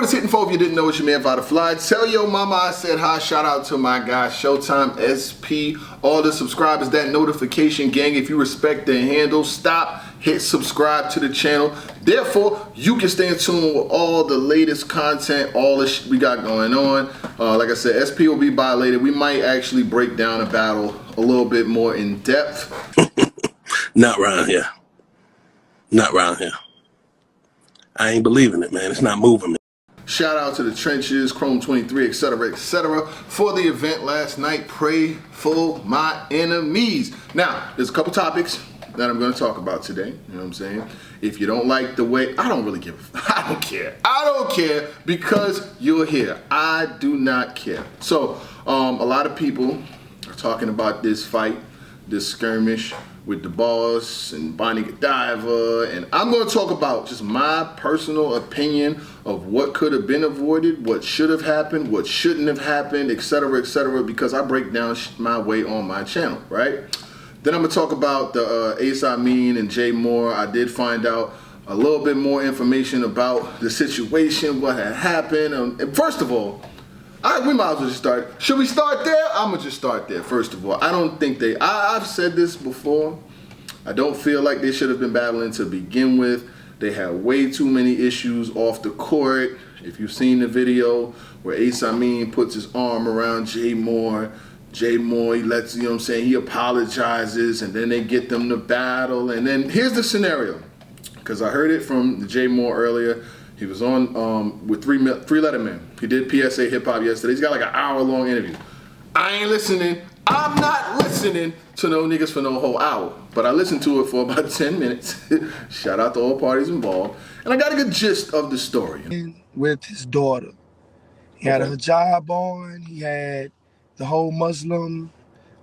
is hitting for if you didn't know it's your man Vada. Tell your mama I said hi. Shout out to my guy Showtime SP. All the subscribers, that notification gang. If you respect the handle, stop, hit subscribe to the channel. Therefore, you can stay in tune with all the latest content, all the shit we got going on. Like I said, SP will be by later. We might actually break down a battle a little bit more in depth. Not around here. Not around here. I ain't believing it, man. It's not moving me. Shout out to the trenches, Chrome 23, etc., etc. for the event last night. Pray for my enemies. Now, there's a couple topics that I'm going to talk about today. You know what I'm saying? If you don't like the way, I don't really give I don't care. I don't care because you're here. I do not care. So, a lot of people are talking about this fight, this skirmish with the boss and Bonnie Godiva, and I'm going to talk about just my personal opinion of what could have been avoided, what should have happened, what shouldn't have happened, etc., because I break down my way on my channel, right? Then I'm going to talk about the Amin and J Moore. I did find out a little bit more information about the situation, what had happened. And first of all, we might as well just start. Should we start there? I'm going to just start there, first of all. I don't think I've said this before. I don't feel like they should have been battling to begin with. They had way too many issues off the court. If you've seen the video where Amin puts his arm around J Moore, he lets, you know what I'm saying, he apologizes, and then they get them to battle. And then here's the scenario, because I heard it from J Moore earlier. He was on with Three Letter Men. He did PSA Hip Hop yesterday. He's got like an hour-long interview. I ain't listening. I'm not listening to no niggas for no whole hour. But I listened to it for about 10 minutes. Shout out to all parties involved. And I got a good gist of the story. With his daughter. He had a hijab on. He had the whole Muslim.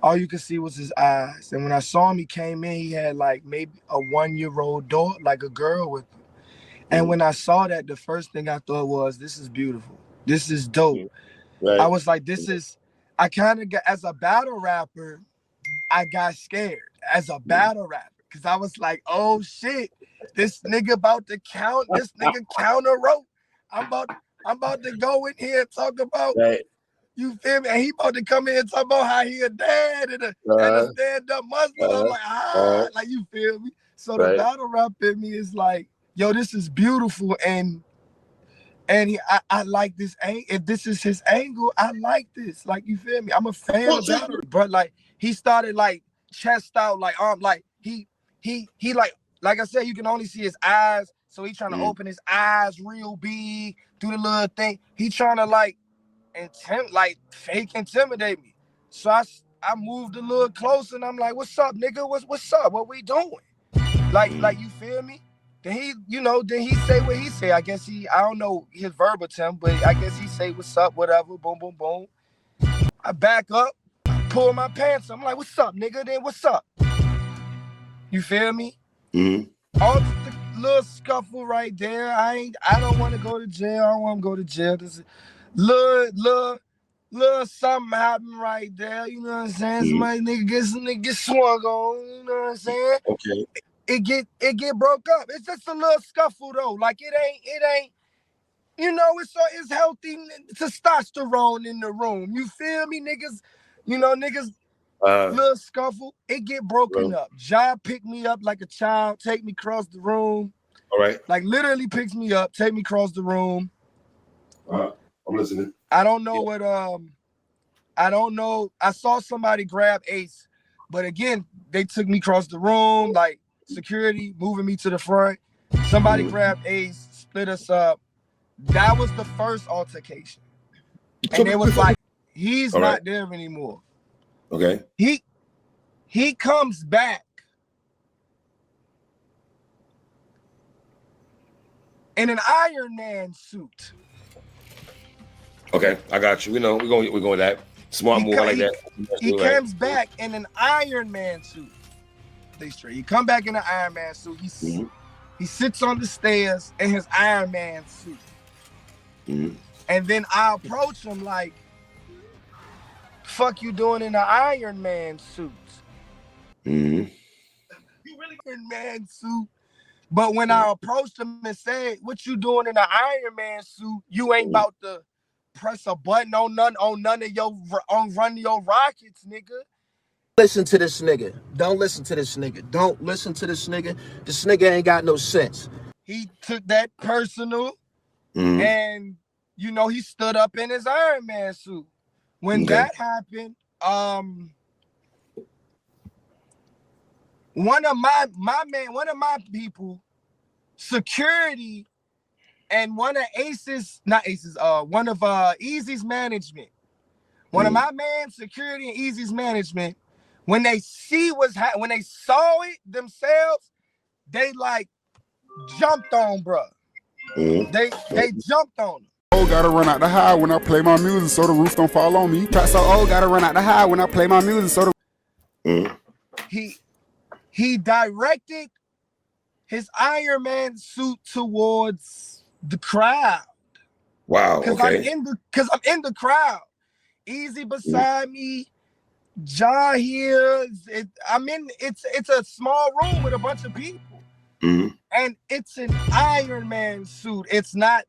All you could see was his eyes. And when I saw him, he came in, he had like maybe a 1-year-old daughter, like a girl with him. And when I saw that, the first thing I thought was, this is beautiful. This is dope. Right. I was like, I kind of got, as a battle rapper, I got scared as a battle rapper. Because I was like, oh shit, this nigga about to count, this nigga counter rope. I'm about to go in here and talk about, you feel me? And he about to come in and talk about how he a dad and a stand-up Muslim. I'm like, like, you feel me? So the battle rap in me is like, yo, this is beautiful, and I like this. If this is his angle, I like this. Like, you feel me? I'm a fan of battle, but like he started like chest out, like he like I said, you can only see his eyes, so he trying to open his eyes real big, do the little thing. He trying to like fake intimidate me. So I moved a little closer, and I'm like, what's up, nigga? What's up? What we doing? Like you feel me? Then he say what he say. I guess I don't know his verbatim, but I guess he say what's up, whatever, boom, boom, boom. I back up, pull my pants up. I'm like, what's up, nigga? Then what's up? You feel me? All the little scuffle right there. I don't want to go to jail. I don't want to go to jail. This is little something happened right there. You know what I'm saying? Somebody nigga get swung on. You know what I'm saying? Okay. It get broke up. It's just a little scuffle though. Like it ain't. You know, it's healthy testosterone in the room. You feel me, niggas? You know, niggas. Little scuffle. It get broken up. Ja pick me up like a child, take me across the room. All right. Like literally picks me up, take me across the room. I'm listening. I don't know what I don't know. I saw somebody grab Ace, but again, they took me across the room, like security moving me to the front. Somebody grabbed Ace, split us up. That was the first altercation. And it was like, he's not there anymore. Okay. He comes back in an Iron Man suit. Okay, I got you. We're going with that. Smart move like that. He comes back in an Iron Man suit. Stay straight. He come back in an Iron Man suit. He sits on the stairs in his Iron Man suit. And then I approach him like, fuck you doing in an Iron Man suit? You really Iron Man suit? But when I approached him and said, "What you doing in the Iron Man suit? You ain't about to press a button on none of your run your rockets, nigga." Listen to this nigga. Don't listen to this nigga. Don't listen to this nigga. This nigga ain't got no sense. He took that personal, and you know he stood up in his Iron Man suit. When that happened, one of my people, security, and one of one of Easy's management, one of my man, security and Easy's management, when they when they saw it themselves, they like jumped on, bruh. They jumped on him. Oh, gotta run out the high when I play my music so the roof don't fall on me. Track so old, gotta run out the high when I play my music so the He directed his Iron Man suit towards the crowd. Wow. Cause I'm in the crowd. Easy beside me, John here. It's a small room with a bunch of people. And it's an Iron Man suit. It's not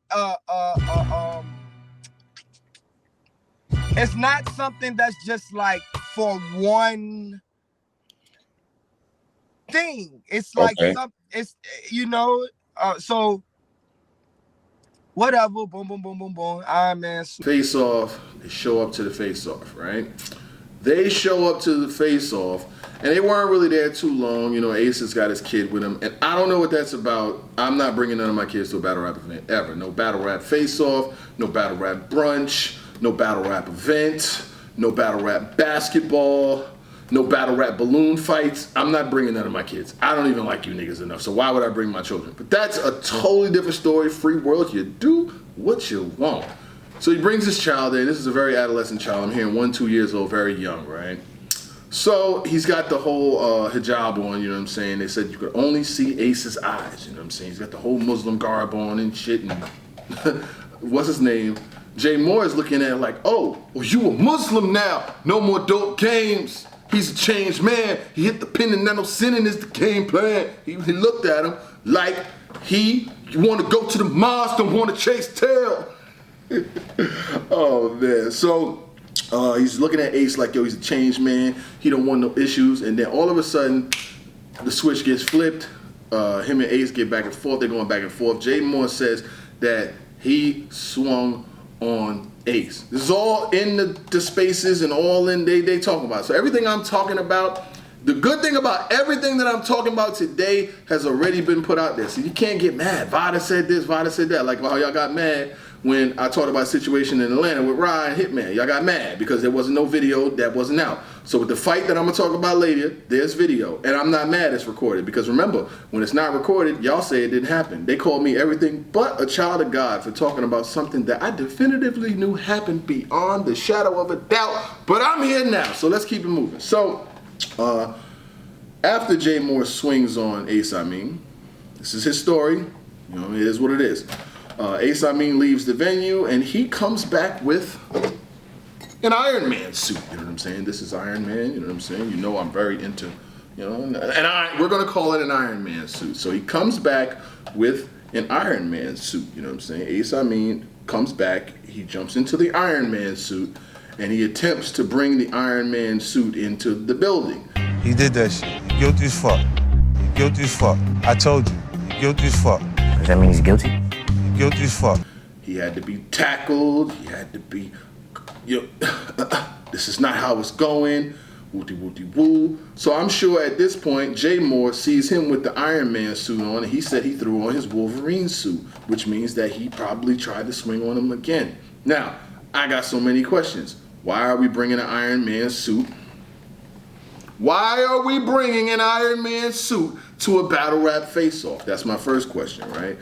it's not something that's just like for one thing. It's like so whatever, boom, boom, boom, boom, boom. Iron Man suit. Face off, they show up to the face off, right? They show up to the face off, and they weren't really there too long. You know, Ace has got his kid with him, and I don't know what that's about. I'm not bringing none of my kids to a battle rap event ever. No battle rap face off, no battle rap brunch, no battle rap event, no battle rap basketball, no battle rap balloon fights. I'm not bringing none of my kids. I don't even like you niggas enough, so why would I bring my children? But that's a totally different story. Free world, you do what you want. So he brings his child in. This is a very adolescent child. I'm hearing 1-2 years old, very young, right? So he's got the whole hijab on, you know what I'm saying? They said you could only see Ace's eyes, you know what I'm saying? He's got the whole Muslim garb on and shit, and what's his name? J Moore is looking at it like, oh, well, you a Muslim now. No more dope games. He's a changed man. He hit the pin and now no sinning is the game plan. He looked at him like you want to go to the mosque, don't want to chase tail. Oh man, so he's looking at Ace like, yo, he's a changed man. He don't want no issues. And then all of a sudden, the switch gets flipped. Him and Ace get back and forth. They're going back and forth. J Moore says that he swung on Ace. This is all in the spaces and all in they talk about. So everything I'm talking about, the good thing about everything that I'm talking about today has already been put out there. So you can't get mad. Vada said this, Vada said that. Like how y'all got mad when I talked about a situation in Atlanta with Ryan Hitman. Y'all got mad because there wasn't no video that wasn't out. So with the fight that I'm gonna talk about later, there's video. And I'm not mad it's recorded because remember, when it's not recorded, y'all say it didn't happen. They called me everything but a child of God for talking about something that I definitively knew happened beyond the shadow of a doubt. But I'm here now, so let's keep it moving. So, after J Moore swings on Ace Amin, this is his story. You know, it is what it is. Ace Amin leaves the venue and he comes back with an Iron Man suit. You know what I'm saying? This is Iron Man. You know what I'm saying? You know I'm very into, you know, we're gonna call it an Iron Man suit. So he comes back with an Iron Man suit. You know what I'm saying? Ace Amin comes back. He jumps into the Iron Man suit and he attempts to bring the Iron Man suit into the building. He did that shit. He guilty as fuck. He guilty as fuck. I told you. He guilty as fuck. Does that mean he's guilty? He guilty as fuck. He had to be tackled. He had to be, this is not how it's going. Woo-de-woo-de-woo. So I'm sure at this point, J Moore sees him with the Iron Man suit on, and he said he threw on his Wolverine suit, which means that he probably tried to swing on him again. Now, I got so many questions. Why are we bringing an Iron Man suit? Why are we bringing an Iron Man suit to a battle rap face-off? That's my first question, right?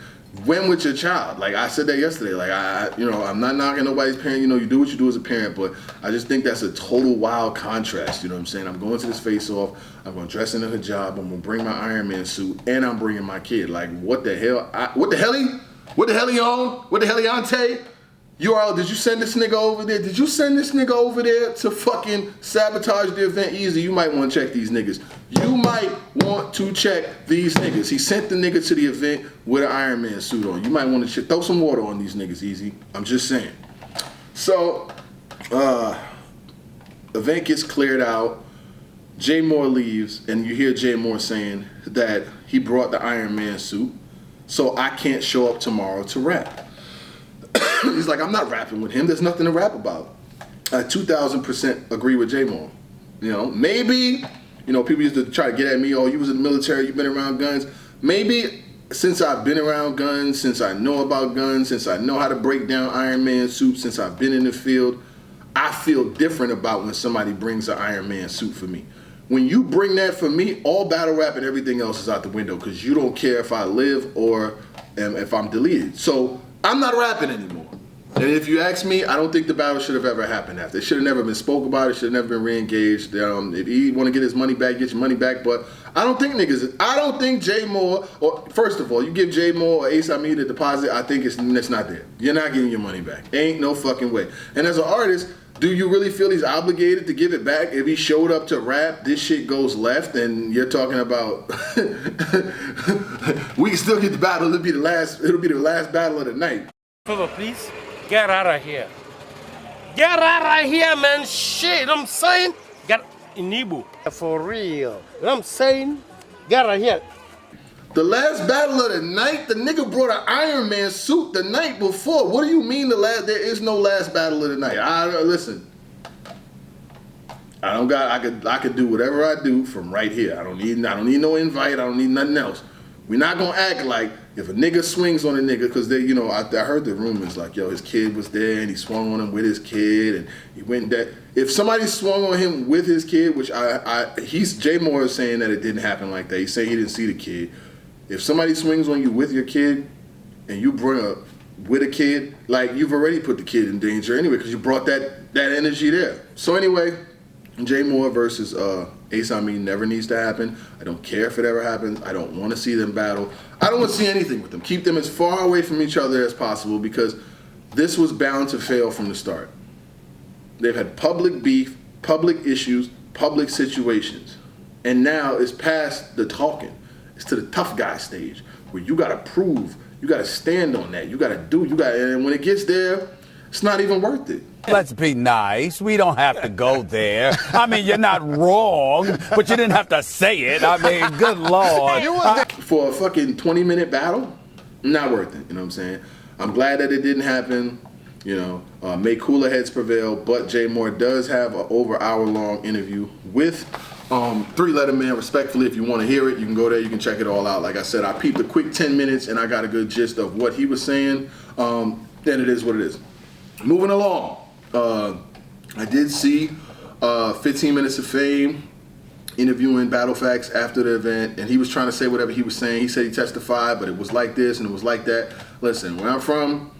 When with your child? Like I said that yesterday, like I'm not knocking nobody's parent, you do what you do as a parent, but I just think that's a total wild contrast, you know what I'm saying? I'm going to this face-off, I'm going to dress in a hijab, I'm going to bring my Iron Man suit, and I'm bringing my kid. Like, what the hell? What the hell he on? What the hell he ante? URL, did you send this nigga over there? Did you send this nigga over there to fucking sabotage the event? Easy, you might want to check these niggas. You might want to check these niggas. He sent the nigga to the event with an Iron Man suit on. You might want to throw some water on these niggas, Easy. I'm just saying. So, event gets cleared out. J Moore leaves, and you hear J Moore saying that he brought the Iron Man suit, so I can't show up tomorrow to rap. He's like, I'm not rapping with him. There's nothing to rap about. I 2,000% agree with J Moore. You know, maybe, you know, people used to try to get at me, oh, you was in the military, you've been around guns. Maybe since I've been around guns, since I know about guns, since I know how to break down Iron Man suits, since I've been in the field, I feel different about when somebody brings an Iron Man suit for me. When you bring that for me, all battle rap and everything else is out the window because you don't care if I live or if I'm deleted. So I'm not rapping anymore. And if you ask me, I don't think the battle should have ever happened after. It should have never been spoke about. It should have never been re-engaged. If he want to get his money back, get your money back. But I don't think J Moore, or first of all, you give J Moore or Ace Amin the deposit, I think it's not there. You're not getting your money back. Ain't no fucking way. And as an artist, do you really feel he's obligated to give it back? If he showed up to rap, this shit goes left, and you're talking about we can still get the battle. It'll be the last battle of the night. Favor, please. Get out of here. Get out of here, man. Shit, you know what I'm saying? Get in Igbo. For real. You know what I'm saying? Get out of here. The last battle of the night, the nigga brought an Iron Man suit the night before. What do you mean there is no last battle of the night? Listen. I could do whatever I do from right here. I don't need no invite. I don't need nothing else. We're not gonna act like if a nigga swings on a nigga, because they, you know, I heard the rumors like, yo, his kid was there and he swung on him with his kid and he went that. If somebody swung on him with his kid, which J Moore is saying that it didn't happen like that. He's saying he didn't see the kid. If somebody swings on you with your kid and you bring up with a kid, like you've already put the kid in danger anyway because you brought that energy there. So anyway, J Moore versus Ace Amin never needs to happen. I don't care if it ever happens. I don't want to see them battle. I don't want to see anything with them. Keep them as far away from each other as possible because this was bound to fail from the start. They've had public beef, public issues, public situations. And now it's past the talking. It's to the tough guy stage where you got to prove, you got to stand on that, and when it gets there, it's not even worth it. Let's be nice. We don't have to go there. I mean, you're not wrong, but you didn't have to say it. I mean, good Lord. For a fucking 20-minute battle, not worth it. You know what I'm saying? I'm glad that it didn't happen. You know, may cooler heads prevail, but J Moore does have an over hour-long interview with Three Letter Man. Respectfully, if you want to hear it, you can go there. You can check it all out. Like I said, I peeped a quick 10 minutes, and I got a good gist of what he was saying. Then it is what it is. Moving along. I did see 15 Minutes of Fame interviewing Battlefax after the event, and he was trying to say whatever he was saying. He said he testified, but it was like this and it was like that. Listen, where I'm from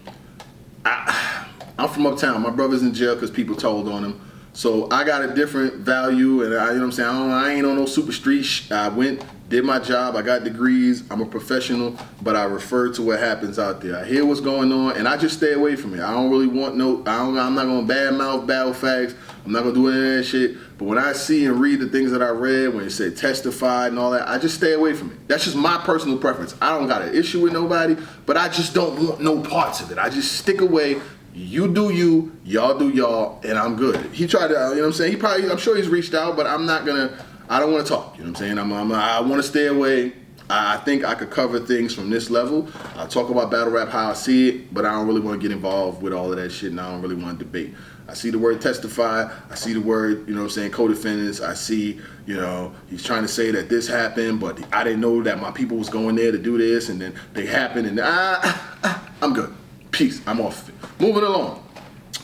uptown. My brother's in jail because people told on him. So I got a different value, and you know what I'm saying? I ain't on no super street. I went, did my job, I got degrees, I'm a professional, but I refer to what happens out there. I hear what's going on, and I just stay away from it. I don't really want I'm not gonna badmouth Battlefax. I'm not gonna do any of that shit. But when I see and read the things that I read, when it said testified and all that, I just stay away from it. That's just my personal preference. I don't got an issue with nobody, but I just don't want no parts of it. I just stick away. You do you, y'all do y'all, and I'm good. He tried to, you know what I'm saying? I'm sure he's reached out, but I don't want to talk, you know what I'm saying? I want to stay away. I think I could cover things from this level. I'll talk about battle rap how I see it, but I don't really want to get involved with all of that shit, and I don't really want to debate. I see the word testify, I see the word, you know what I'm saying, co-defendants, I see, you know, he's trying to say that this happened, but I didn't know that my people was going there to do this, and then they happened, and I'm good. Peace, I'm off of it. Moving along.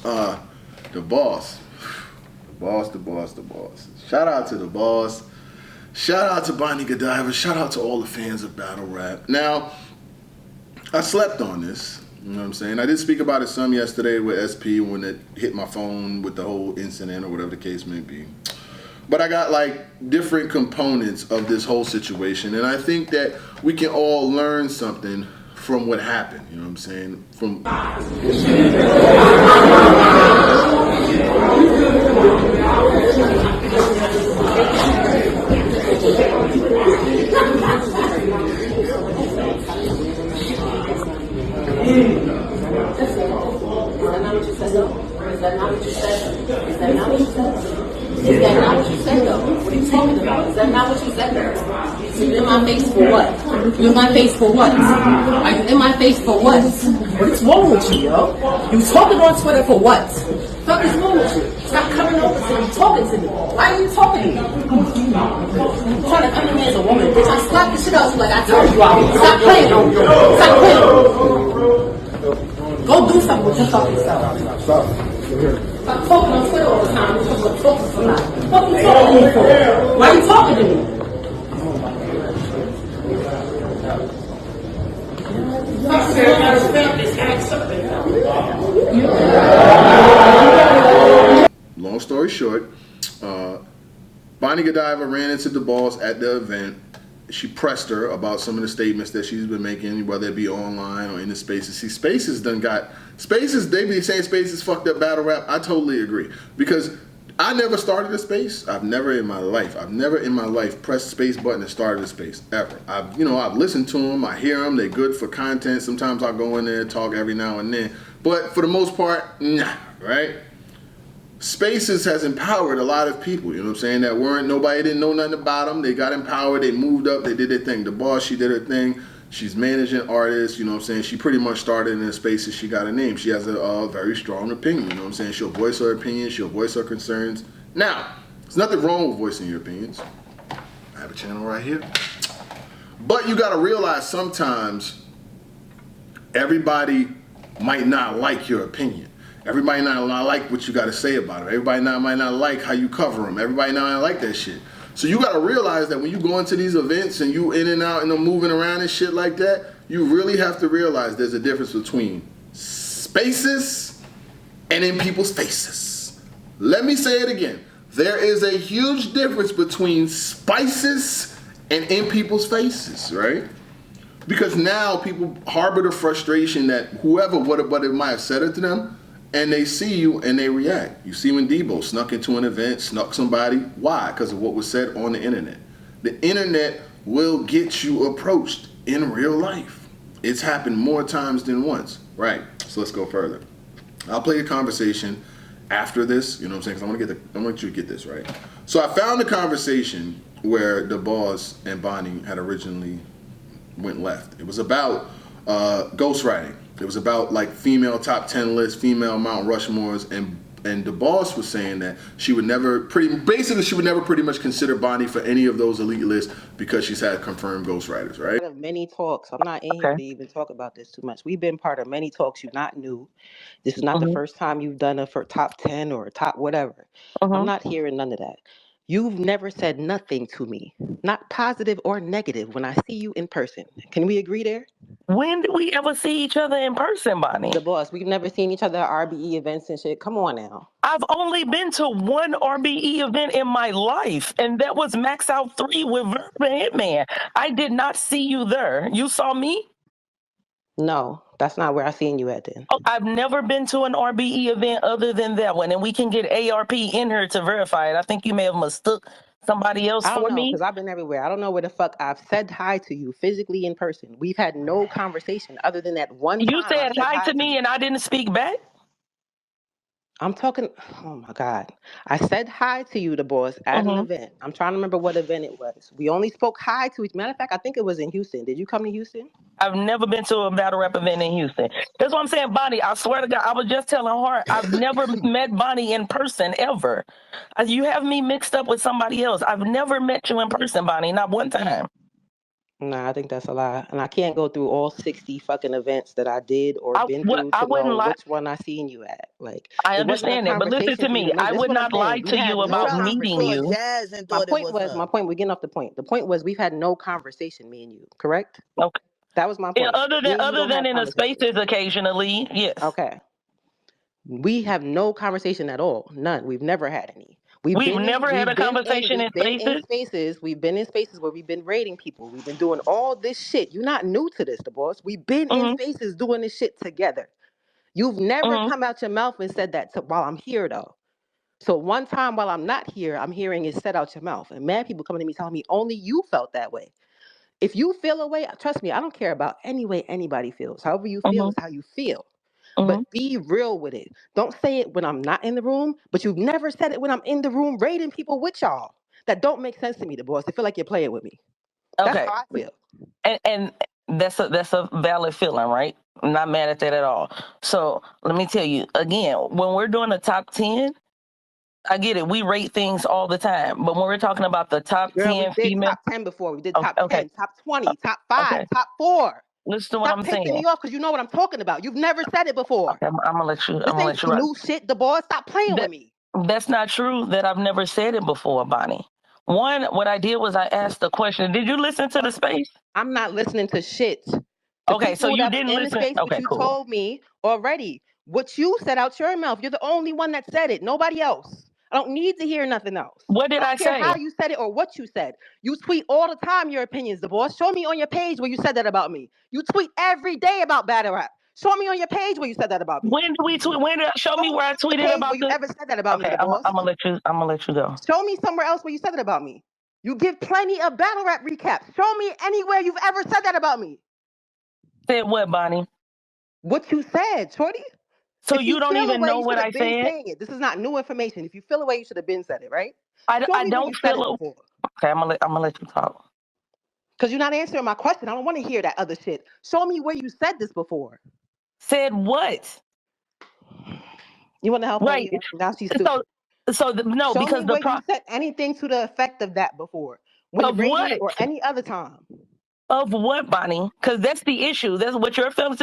The boss. Shout out to the boss. Shout out to Bonnie Godiva. Shout out to all the fans of battle rap. Now, I slept on this. You know what I'm saying? I did speak about it some yesterday with SP when it hit my phone with the whole incident or whatever the case may be. But I got like different components of this whole situation, and I think that we can all learn something from what happened. You know what I'm saying? From Is that not what you said? Is that not what you said? Is that not what you said, though? What are you talking about? Is that not what you said, though? So you're in my face for what? You're in my face for what? Are you in my face for what? What's wrong with you, yo? You talking on Twitter for what? What is wrong with you? Stop coming over to me, talking to me. Why are you talking to me? I'm trying to come to me as a woman. Bitch, I slap the shit out of you like I told you I would. Stop playing. Stop playing. Go do something with your fucking self. Stop talking on Twitter all the time. You're talking to somebody. What are you talking to me for? Why are you talking to me? Long story short, Bonnie Godiva ran into the boss at the event. She pressed her about some of the statements that she's been making, whether it be online or in the Spaces. See, Spaces done got... Spaces, they be saying Spaces fucked up battle rap. I totally agree. Because I never started a space. I've never in my life pressed the space button and started a space, ever. I've listened to them. I hear them. They're good for content. Sometimes I'll go in there and talk every now and then. But for the most part, nah, right? Spaces has empowered a lot of people, you know what I'm saying, that nobody didn't know nothing about them. They got empowered, they moved up, they did their thing. The boss, she did her thing. She's managing artists, you know what I'm saying. She pretty much started in the Spaces, she got a name. She has a very strong opinion, you know what I'm saying. She'll voice her opinion, she'll voice her concerns. Now, there's nothing wrong with voicing your opinions. I have a channel right here. But you gotta realize sometimes everybody might not like your opinion. Everybody not like what you got to say about them. Everybody might not like how you cover them. Everybody not like that shit. So you got to realize that when you go into these events and you in and out and moving around and shit like that, you really have to realize there's a difference between spaces and in people's faces. Let me say it again. There is a huge difference between spices and in people's faces, right? Because now people harbor the frustration that whoever, what it might have said it to them, and they see you and they react. You see when Debo snuck into an event, snuck somebody. Why? Because of what was said on the internet. The internet will get you approached in real life. It's happened more times than once. Right, so let's go further. I'll play a conversation after this, you know what I'm saying, because I want you to get this right. So I found a conversation where the boss and Bonnie had originally went left. It was about ghostwriting. It was about like female top 10 lists, female Mount Rushmores, and the boss was saying that she would never pretty much consider Bonnie for any of those elite lists because she's had confirmed ghostwriters, right? Many talks. I'm not in here to even talk about this too much. We've been part of many talks. You're not new. This is not the first time you've done it for top 10 or top whatever. I'm not hearing none of that. You've never said nothing to me, not positive or negative, when I see you in person. Can we agree there? When did we ever see each other in person, Bonnie? The boss. We've never seen each other at RBE events and shit. Come on now. I've only been to one RBE event in my life, and that was Max Out 3 with Verb and Hitman. I did not see you there. You saw me? No, that's not where I seen you at then. Oh, I've never been to an RBE event other than that one, and we can get ARP in here to verify it. I think you may have mistook somebody else I don't for know, me. because I've been everywhere. I don't know where the fuck I've said hi to you physically in person. We've had no conversation other than that one time. You said hi to me and I didn't speak back? I'm talking, oh my God. I said hi to you, the boss, at an event. I'm trying to remember what event it was. We only spoke hi to each. Matter of fact, I think it was in Houston. Did you come to Houston? I've never been to a battle rap event in Houston. That's what I'm saying, Bonnie. I swear to God, I was just telling her I've never met Bonnie in person ever. You have me mixed up with somebody else. I've never met you in person, Bonnie, not one time. Nah, I think that's a lie. And I can't go through all 60 fucking events that I did or been through to know which one I seen you at. Like, I understand that, but listen to me. I would not lie to you about meeting you. My point, we're getting off the point. The point was we've had no conversation, me and you, correct? Okay. That was my point. Yeah, other than in the spaces occasionally, yes. Okay. We have no conversation at all. None. We've never had any. We've never had a conversation in We've been in spaces. spaces. We've been in spaces where we've been raiding people. We've been doing all this shit. You're not new to this, the boss. We've been in Mm-hmm. spaces doing this shit together. You've never Mm-hmm. come out your mouth and said that while I'm here, though. So one time while I'm not here, I'm hearing it said out your mouth. And mad people coming to me telling me only you felt that way. If you feel a way, trust me, I don't care about any way anybody feels. However you feel is how you feel. Mm-hmm. But be real with it. Don't say it when I'm not in the room, but you've never said it when I'm in the room raiding people with y'all. That don't make sense to me, the boss. They feel like you're playing with me. That's Okay. how I feel. And that's a valid feeling, right? I'm not mad at that at all. So let me tell you again, when we're doing the top 10, I get it. We rate things all the time, but when we're talking about the top Girl, we 10 did female, top 10 before. We did top okay, 10, top 20, top 5, okay, top 4. listen to what Stop I'm pissing saying. me off because you know what I'm talking about. You've never said it before. Okay, I'm gonna let you. I'm This gonna ain't let you some run. new shit, the boss. Stop playing with me. That's not true. That I've never said it before, Bonnie. One, what I did was I asked the question. Did you listen to the space? I'm not listening to shit. The Okay, so people you that was didn't in the listen. space, what Okay, you cool. told me already, what you said out your mouth, you're the only one that said it. Nobody else. I don't need to hear nothing else. What did I I don't care how say? you said it or what you said. You tweet all the time your opinions, the boss. Show me on your page where you said that about me. You tweet every day about battle rap. Show me on your page where you said that about me. When did we tweet? When did show me where I On your tweeted page about where you this? ever said that about me, Okay, the boss. I'm gonna let you. I'm gonna let you go. Show me somewhere else where you said that about me. You give plenty of battle rap recaps. Show me anywhere you've ever said that about me. Said what, Bonnie? What you said, shorty. So If you you don't feel even away, know you what should I have been said? saying it. This is not new information. If you feel away, you should have been said it, right? Show I me where don't you said feel it it. before. Okay, I'm gonna let you talk. Because you're not answering my question. I don't want to hear that other shit. Show me where you said this before. Said what? You want to help Right. Maria? Now she's So stupid. no, Show because me where you said anything to the effect of that before. When of rating what? or any other time. Of what, Bonnie? Because that's the issue. That's what you're feeling.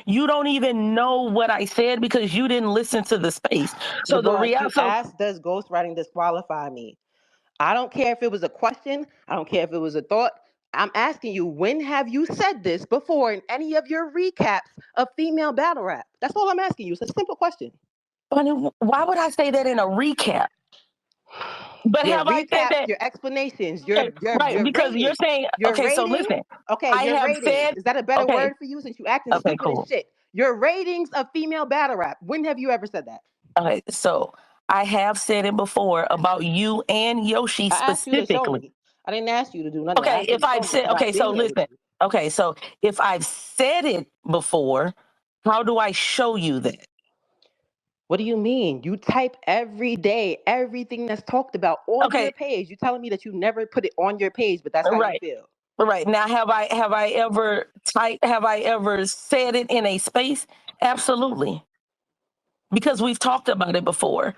You don't even know what I said because you didn't listen to the space. The So the boss, you reality. So asked, does ghostwriting disqualify me? I don't care if it was a question. I don't care if it was a thought. I'm asking you, when have you said this before in any of your recaps of female battle rap? That's all I'm asking you. It's a simple question. Bonnie, why would I say that in a recap? But Your have I said recaps, that? your explanations, Okay, right, your because you're ratings, saying, your okay, so ratings. listen, Okay, I your have ratings. said, Is that a better okay, word for you since you acting okay, stupid as cool. shit? Your ratings of female battle rap. When have you ever said that? Okay, so I have said it before about you and Yoshi I asked you to show specifically. me. I didn't ask you to do nothing. I Okay, asked you if to show I've me said, because okay, I've so been here with listen, you. okay, so if I've said it before, how do I show you that? What do you mean? You type every day, everything that's talked about on your Okay, page. You telling me that you never put it on your page, but that's how you right, feel. right. Now, have I ever said it in a space? Absolutely, because we've talked about it before.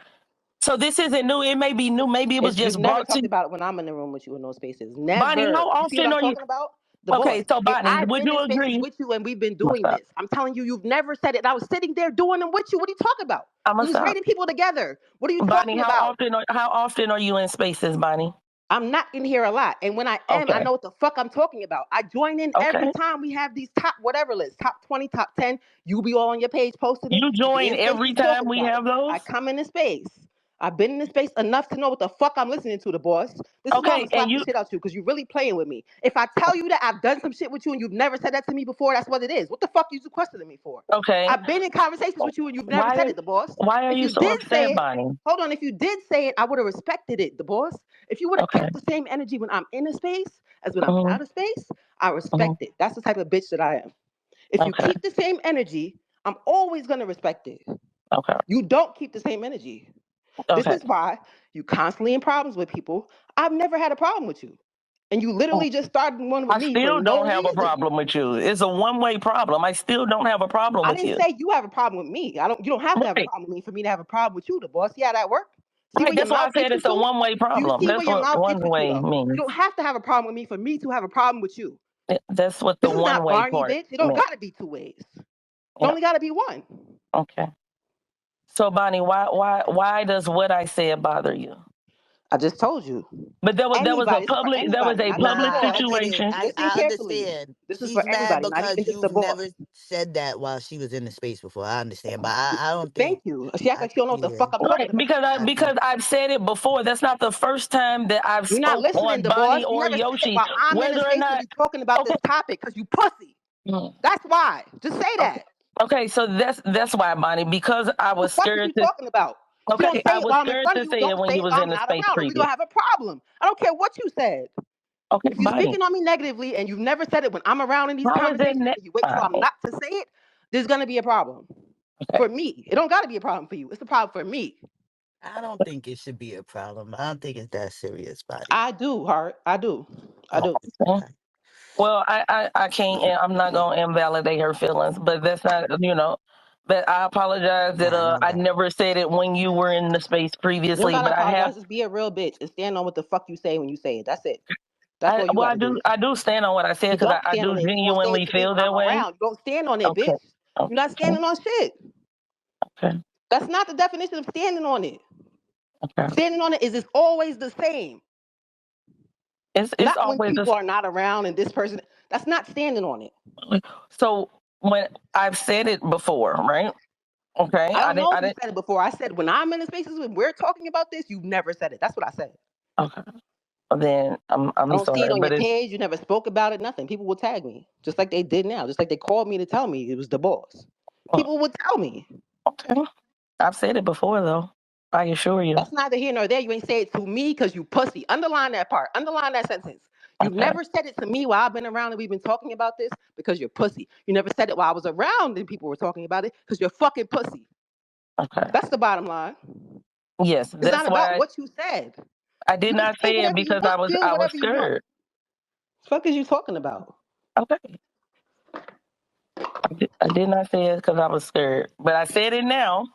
So this isn't new. It may be new. Maybe it was You've just never brought talked to about it when I'm in the room with you in those spaces. Bonnie. Never. How You see what often I'm are you? talking about? The boss. Okay, so And Bonnie, I've would been you in spaces agree? with you and we've been I'm gonna doing stop. this. I'm telling you, you've never said it. And I was sitting there doing them with you. What are you talking about? I'm We gonna was stop. rating people together. What are you Bonnie, talking about? how often are you in spaces, Bonnie? I'm not in here a lot. And when I am, I Okay. know what the fuck I'm talking about. I join in every Okay. time we have these top whatever lists, top 20, top 10. You be all on your page posting it. You You be join in every spaces time talking we about it. have those? I come in the space. I've been in the space enough to know what the fuck I'm listening to, the boss. This is why I'm Okay, gonna and slap the you shit out you because you're really playing with me. If I tell you that I've done some shit with you and you've never said that to me before, that's what it is. What the fuck you questioning me for? okay. I've been in conversations with you and you've never Why said it, the boss. why are If you you so did say upset, it, Bonnie? hold on. If you did say it, I would have respected it, the boss. If you would have Okay. kept the same energy when I'm in a space as when I'm hmm out of space, I hmm respect it. That's the type of bitch that I am. If you Okay. keep the same energy, I'm always gonna respect it. Okay. You don't keep the same energy. This Okay. is why you constantly in problems with people. I've never had a problem with you. And you literally just started one with I me for still no don't have a reason. problem with you. It's a one-way problem. I still don't have a problem I with didn't you. say you have a problem with me. You don't have to have a Right. problem with me for me to have a problem with you, the boss. See how that work? See Right. where your That's why I mouth said gets you it's a to? one-way Do you problem. see where That's your what mouth gets you to one-way though? You means. don't have to have a problem with me for me to have a problem with you. That's what the This is not one-way Barney, part bitch. It don't meant. gotta be two ways. It Yeah. only gotta be one. Okay. So Bonnie, why does what I said bother you? I just told you. But there was a Anybody. This is for public anybody. Now public listen. Nah, I get it. situation. Listen I carefully. understand. This is for She's mad everybody, not even because just the you've boss. never said that while she was in the space before. I understand, but I don't think. Thank you. She acts like she don't know what the fuck I'm Right, talking about. because I've said it before. That's not the first time that I've You're not spoke listening, on the boss. Bonnie You or never said it Yoshi, while I'm in the whether or space to not. be talking about this Okay. topic because you pussy. That's why. Just say that. Okay, so that's why, Bonnie, because I What was the fuck is scared you to. talking about? If you don't Okay, say I it was while I'm in scared front of to you, say don't it when say you it was while in I'm the not space around, or we're previous. gonna have a problem. I don't care what you said. Okay, If you're Bonnie. speaking on me negatively and you've never said it when I'm around in these How is that conversations, and you wait till I'm Bonnie? not to say it, there's gonna be a problem. For me. It don't gotta be a problem for you. It's a problem for me. I don't think it should be a problem. I don't think it's that serious, buddy. I do, Heart. I do. I do. Okay. Well, I can't. I'm not gonna invalidate her feelings, but that's not. But I apologize that I never said it when you were in the space You don't previously. gotta But I have. apologize. Just be a real bitch and stand on what the fuck you say when you say it. That's it. That's all you gotta do. I do stand on what I said You because don't I stand do on it. You gonna say it genuinely to me feel when I'm that way. around. You don't stand on it, Okay. bitch. You're not standing on shit. Okay. That's not the definition of standing on it. Okay. Standing on it is it's always the same. It's Not when always people are not around and this person. That's not standing on it. so when I've said it before, right? Okay. I don't know if you didn't. said it before. I said when I'm in the spaces when we're talking about this, you've never said it. That's what I said. Okay. Then I I'm don't see it sorry, on your but it's. page. You never spoke about it. Nothing. People will tag me just like they did now. Just like they called me to tell me it was the boss. People would tell me. Okay. I've said it before though. I assure you. That's neither here nor there. You ain't say it to me because you pussy. Underline that part. Underline that sentence. You've Okay. never said it to me while I've been around and we've been talking about this because you're pussy. You never said it while I was around and people were talking about it because you're fucking pussy. Okay. That's the bottom line. Yes, It's that's not about why what you said. I did You can not say say it whatever you because want, feel I was whatever you want. scared. Fuck is you talking about? Okay. I did not say it because I was scared, but I said it now,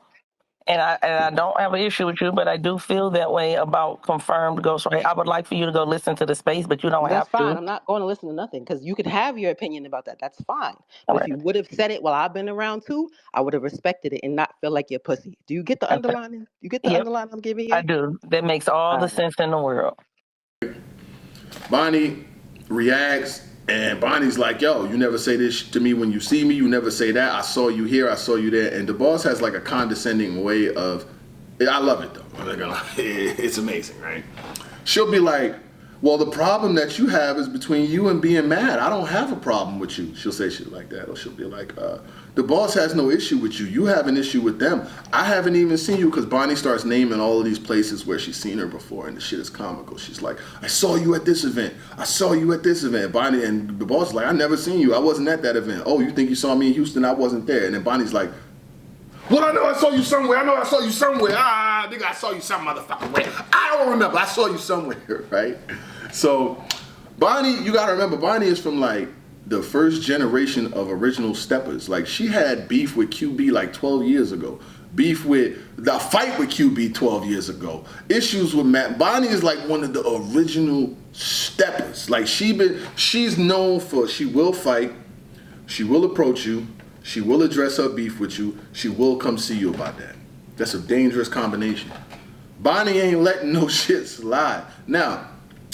and I don't have an issue with you, but I do feel that way about confirmed ghostwriting. I would like for you to go listen to the space, but you don't That's have fine. to. I'm not going to listen to nothing because you could have your opinion about that. That's fine. All But if right. you would have said it while I've been around too, I would have respected it and not feel like you're pussy. Do you get the Okay. underlining? You get the Yep, underline I'm giving I you? do. That makes all the sense in the world. Bonnie reacts, and Bonnie's like, yo, you never say this to me when you see me. You never say that. I saw you here. I saw you there. And the boss has like a condescending way of, I love it though. I'm not gonna lie. It's amazing, right? She'll be like, well, the problem that you have is between you and being mad. I don't have a problem with you. She'll say shit like that. Or she'll be like, the boss has no issue with you. You have an issue with them. I haven't even seen you, because Bonnie starts naming all of these places where she's seen her before, and the shit is comical. She's like, I saw you at this event. I saw you at this event. Bonnie, and the boss is like, I never seen you. I wasn't at that event. Oh, you think you saw me in Houston? I wasn't there. And then Bonnie's like, well, I know I saw you somewhere. I know I saw you somewhere. Nigga, I saw you some motherfucking way. I don't remember. I saw you somewhere, right? So, Bonnie, you gotta remember, Bonnie is from like the first generation of original steppers. Like, she had beef with QB like 12 years ago. Beef with the fight with QB 12 years ago. Issues with Matt. Bonnie is like one of the original steppers. Like, she's known for, she will fight, she will approach you, she will address her beef with you, she will come see you about that. That's a dangerous combination. Bonnie ain't letting no shit slide. Now,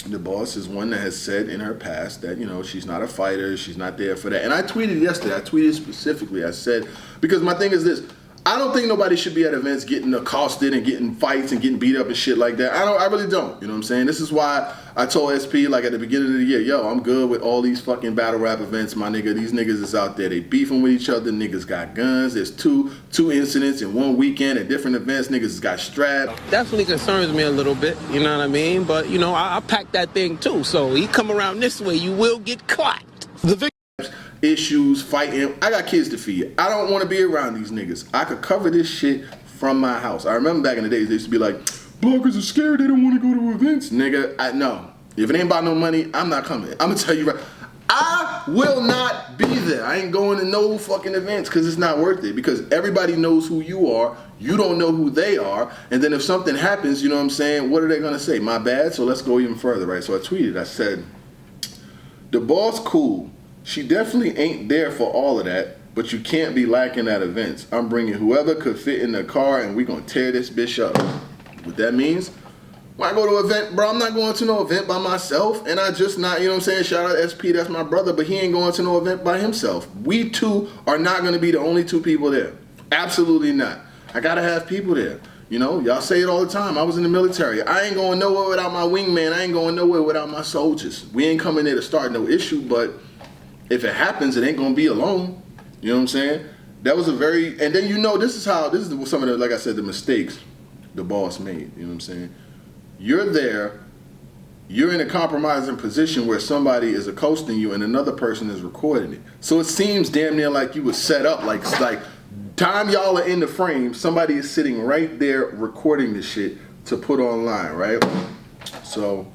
the boss is one that has said in her past that, you know, she's not a fighter, she's not there for that. And I tweeted yesterday, I tweeted specifically, I said, because my thing is this, I don't think nobody should be at events getting accosted and getting fights and getting beat up and shit like that. I really don't. You know what I'm saying? This is why I told SP like at the beginning of the year, yo, I'm good with all these fucking battle rap events, my nigga. These niggas is out there. They beefing with each other. Niggas got guns. There's two incidents in one weekend at different events. Niggas got strapped. Definitely concerns me a little bit, you know what I mean? But, you know, I pack that thing too. So you come around this way, you will get caught. Issues, fighting. I got kids to feed. I don't want to be around these niggas. I could cover this shit from my house. I remember back in the days, they used to be like, bloggers are scared, they don't want to go to events. Nigga, no. If it ain't about no money, I'm not coming. I'm going to tell you right, I will not be there. I ain't going to no fucking events because it's not worth it. Because everybody knows who you are. You don't know who they are. And then if something happens, you know what I'm saying, what are they going to say? My bad? So let's go even further, right? So I tweeted, I said, the boss cool. She definitely ain't there for all of that, but you can't be lacking at events. I'm bringing whoever could fit in the car, and we gonna tear this bitch up. What that means, When I go to an event, bro, I'm not going to no event by myself. And I just not, you know what I'm saying? Shout out to SP, that's my brother, but he ain't going to no event by himself. We two are not going to be the only two people there. Absolutely not. I got to have people there. You know, y'all say it all the time. I was in the military. I ain't going nowhere without my wingman. I ain't going nowhere without my soldiers. We ain't coming there to start no issue, but if it happens, it ain't going to be alone. You know what I'm saying? That was a very, and then you know, this is some of the, like I said, the mistakes the boss made. You know what I'm saying? You're there, you're in a compromising position where somebody is accosting you and another person is recording it. So it seems damn near like you was set up, like time y'all are in the frame, somebody is sitting right there recording the shit to put online, right? So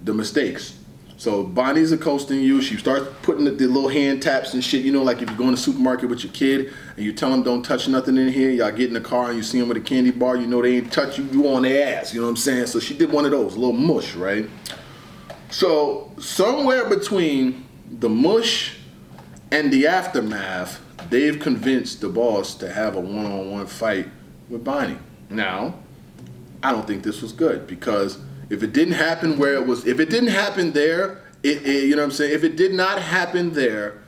the mistakes. So Bonnie's accosting you. She starts putting the little hand taps and shit. You know, like if you go in the supermarket with your kid and you tell them don't touch nothing in here. Y'all get in the car and you see them with a candy bar. You know they ain't touch you. You on their ass. You know what I'm saying? So she did one of those, a little mush, right? So somewhere between the mush and the aftermath, they've convinced the boss to have a one-on-one fight with Bonnie. Now, I don't think this was good because if it didn't happen where it was, if it didn't happen there, you know what I'm saying? If it did not happen there,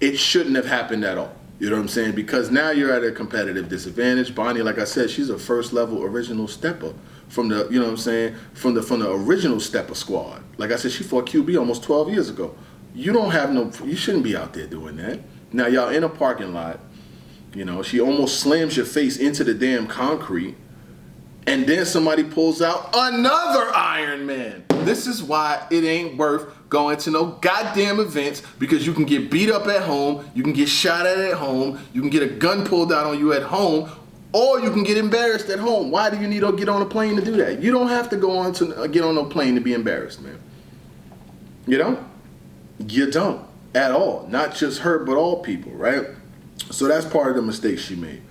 it shouldn't have happened at all. You know what I'm saying? Because now you're at a competitive disadvantage. Bonnie, like I said, she's a first level original stepper from the, you know what I'm saying? From the original stepper squad. Like I said, she fought QB almost 12 years ago. You don't have no, you shouldn't be out there doing that. Now y'all in a parking lot, you know, she almost slams your face into the damn concrete. And then somebody pulls out another Iron Man. This is why it ain't worth going to no goddamn events, because you can get beat up at home, you can get shot at home, you can get a gun pulled out on you at home, or you can get embarrassed at home. Why do you need to get on a plane to do that? You don't have to go on to get on a plane to be embarrassed, man. You don't? You don't at all. Not just her, but all people, right? So that's part of the mistake she made.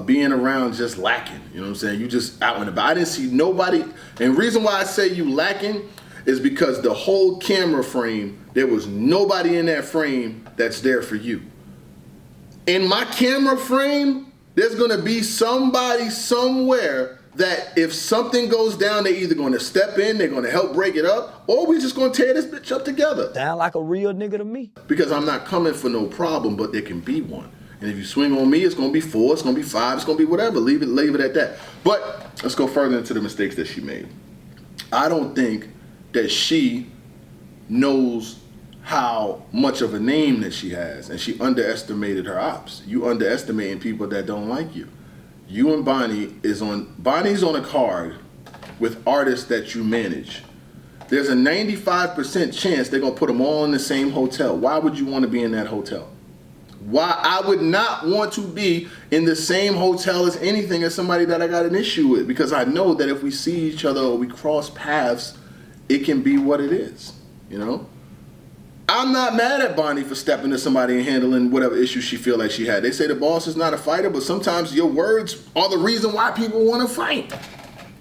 Being around just lacking, you know what I'm saying? You just out and about. I didn't see nobody, and the reason why I say you lacking is because the whole camera frame, there was nobody in that frame that's there for you. In my camera frame, there's gonna be somebody somewhere that if something goes down, they're either gonna step in, they're gonna help break it up, or we just gonna tear this bitch up together. Sound like a real nigga to me. Because I'm not coming for no problem, but there can be one. And if you swing on me, it's gonna be 4, it's gonna be 5, it's gonna be whatever. Leave it at that. But let's go further into the mistakes that she made. I don't think that she knows how much of a name that she has, and she underestimated her ops. You underestimating people that don't like you. You and Bonnie's on a card with artists that you manage. There's a 95% chance they're gonna put them all in the same hotel. Why would you want to be in that hotel? Why? I would not want to be in the same hotel as anything as somebody that I got an issue with, because I know that if we see each other or we cross paths, it can be what it is, you know? I'm not mad at Bonnie for stepping to somebody and handling whatever issue she feel like she had. They say the boss is not a fighter, but sometimes your words are the reason why people want to fight.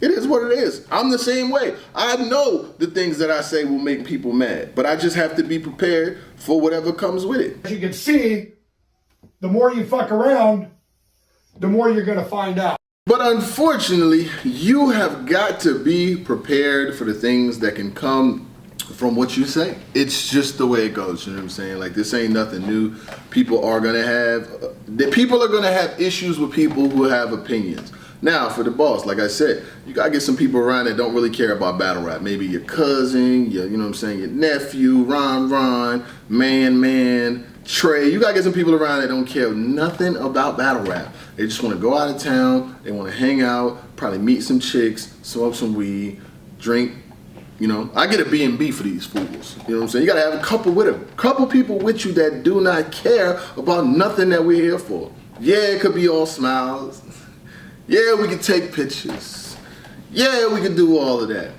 It is what it is. I'm the same way. I know the things that I say will make people mad, but I just have to be prepared for whatever comes with it. As you can see, the more you fuck around, the more you're gonna find out. But unfortunately, you have got to be prepared for the things that can come from what you say. It's just the way it goes, you know what I'm saying? Like, this ain't nothing new. People are gonna have issues with people who have opinions. Now, for the boss, like I said, you gotta get some people around that don't really care about battle rap. Maybe your cousin, you know what I'm saying, your nephew, Ron, Man, Trey. You gotta get some people around that don't care nothing about battle rap. They just wanna go out of town, they wanna hang out, probably meet some chicks, smoke some weed, drink. You know, I get a B&B for these fools. You know what I'm saying? You gotta have a couple with them. Couple people with you that do not care about nothing that we're here for. Yeah, it could be all smiles. Yeah, we can take pictures. Yeah, we can do all of that.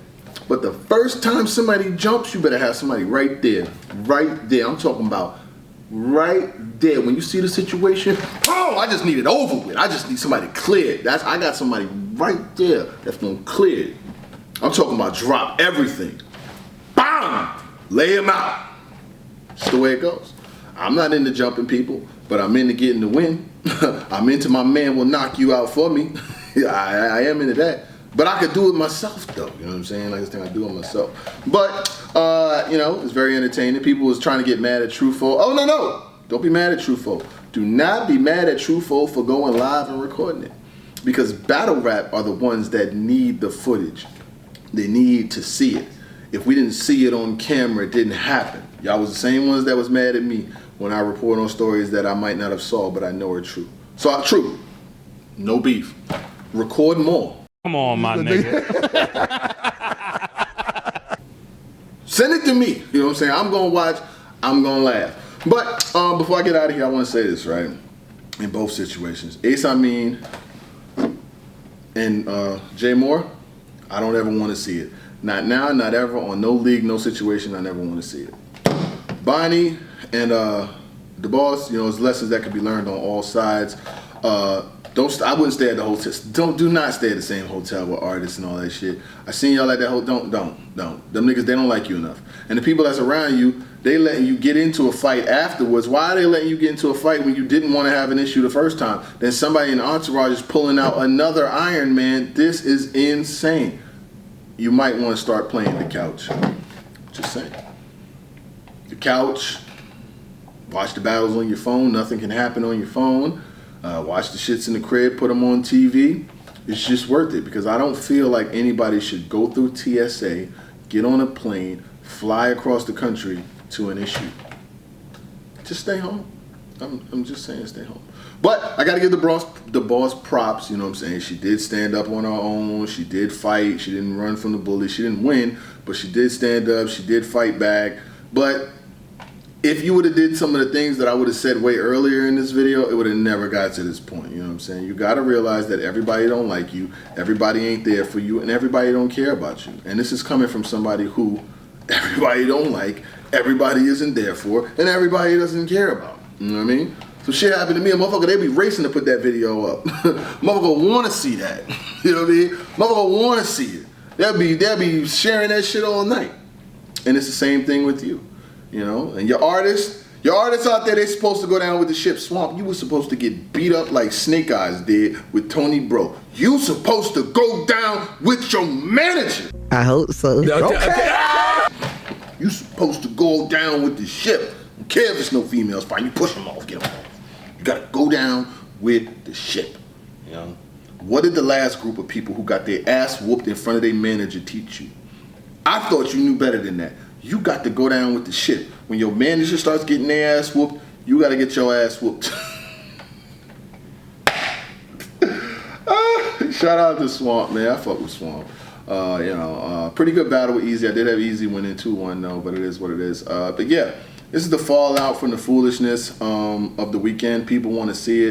But the first time somebody jumps, you better have somebody right there. Right there. I'm talking about right there. When you see the situation, oh, I just need it over with. I just need somebody cleared. I got somebody right there that's gonna clear it. I'm talking about drop everything. Bam! Lay him out. That's the way it goes. I'm not into jumping people, but I'm into getting the win. I'm into my man will knock you out for me. I am into that. But I could do it myself though, you know what I'm saying? Like this thing I do it myself. But, you know, it's very entertaining. People was trying to get mad at Truffaut. Oh, no. Don't be mad at Truffaut. Do not be mad at Truffaut for going live and recording it. Because battle rap are the ones that need the footage. They need to see it. If we didn't see it on camera, it didn't happen. Y'all was the same ones that was mad at me when I report on stories that I might not have saw, but I know are true. So true. No beef. Record more. Come on, my nigga. Send it to me. You know what I'm saying? I'm going to watch. I'm going to laugh. But before I get out of here, I want to say this, right? In both situations. Amin and J Moore, I don't ever want to see it. Not now, not ever, on no league, no situation, I never want to see it. Bonnie and the boss, you know, there's lessons that could be learned on all sides. I wouldn't stay at the hotel. Do not stay at the same hotel with artists and all that shit. I seen y'all at that hotel. Don't. Them niggas, they don't like you enough. And the people that's around you, they letting you get into a fight afterwards. Why are they letting you get into a fight when you didn't want to have an issue the first time? Then somebody in the entourage is pulling out another Iron Man. This is insane. You might want to start playing the couch. Just saying. The couch. Watch the battles on your phone. Nothing can happen on your phone. Watch the shits in the crib, put them on TV. It's just worth it because I don't feel like anybody should go through TSA, get on a plane, fly across the country to an issue. Just stay home. I'm just saying stay home. But I got to give the boss props, you know what I'm saying? She did stand up on her own. She did fight. She didn't run from the bully. She didn't win, but she did stand up. She did fight back. But if you would have did some of the things that I would have said way earlier in this video, it would have never got to this point. You know what I'm saying? You got to realize that everybody don't like you, everybody ain't there for you, and everybody don't care about you. And this is coming from somebody who everybody don't like, everybody isn't there for, and everybody doesn't care about. You know what I mean? So shit happened to me, a motherfucker, they be racing to put that video up. Motherfucker want to see that. You know what I mean? Motherfucker want to see it. They'll be sharing that shit all night. And it's the same thing with you. You know, and your artists out there, they supposed to go down with the ship Swamp. You were supposed to get beat up like Snake Eyes did with Tony Bro. You supposed to go down with your manager. I hope so. Okay. You supposed to go down with the ship. Don't care if it's no females, fine. You push them off, get them off. You gotta go down with the ship. You know, what did the last group of people who got their ass whooped in front of their manager teach you? I thought you knew better than that. You got to go down with the shit. When your manager starts getting their ass whooped, you got to get your ass whooped. Shout out to Swamp, man. I fuck with Swamp. You know, pretty good battle with Easy. I did have Easy winning 2-1 though, but it is what it is. But yeah, this is the fallout from the foolishness of the weekend. People want to see it.